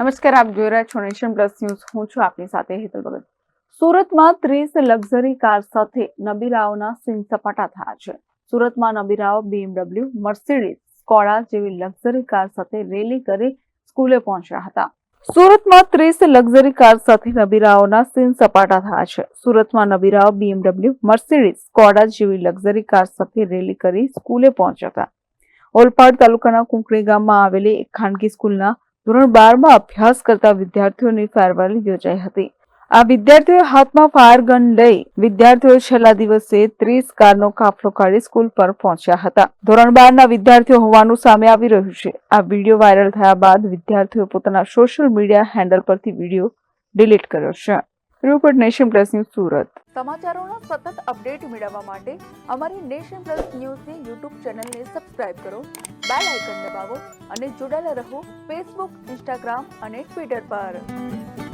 નમસ્કાર, આપ જોઈ રહ્યા છો નેશન પ્લસ ન્યૂઝ. હું છું આપની સાથે હેતલ ભગત. સુરતમાં 30 લક્ઝરી કાર સાથે નબીરાઓના સીન સપાટા થયા છે. સુરતમાં નબીરાઓ BMW, મર્સિડીઝ, સ્કોડા જેવી લક્ઝરી કાર સાથે રેલી કરી સ્કૂલે પહોંચ્યા હતા. સુરતમાં 30 લક્ઝરી કાર સાથે નબીરાઓના સીન સપાટા થયા છે. સુરતમાં નબીરાઓ BMW, મર્સિડીઝ, સ્કોડા જેવી લક્ઝરી કાર સાથે રેલી કરી સ્કૂલે પહોંચ્યા હતા. ઓલપાડ તાલુકાના કુંકણી ગામમાં આવેલી એક ખાનગી સ્કૂલના ધોરણ 12માં અભ્યાસ કરતા વિદ્યાર્થીઓની ફેરવેલ યોજાઈ હતી. આ વિદ્યાર્થીઓ હાથમાં ફાયર ગન લઈ વિદ્યાર્થીઓ છેલ્લા દિવસે 30 કારનો કાફલો કાઢી સ્કૂલ પર પહોંચ્યા હતા. ધોરણ 12ના વિદ્યાર્થીઓ હોવાનું સામે આવી રહ્યું છે. આ વિડીયો વાયરલ થયા બાદ વિદ્યાર્થીઓએ પોતાના સોશિયલ મીડિયા હેન્ડલ પરથી વિડીયો ડિલીટ કર્યો છે. Report Nation Plus News Surat. સમાચારોના સતત અપડેટ મેળવવા માટે અમારી નેશન પ્લસ ન્યૂઝની યુટ્યુબ ચેનલને સબસ્ક્રાઇબ કરો, બેલ આઇકન દબાવો અને જોડાયેલા રહો ફેસબુક, ઇન્સ્ટાગ્રામ અને ટ્વિટર પર.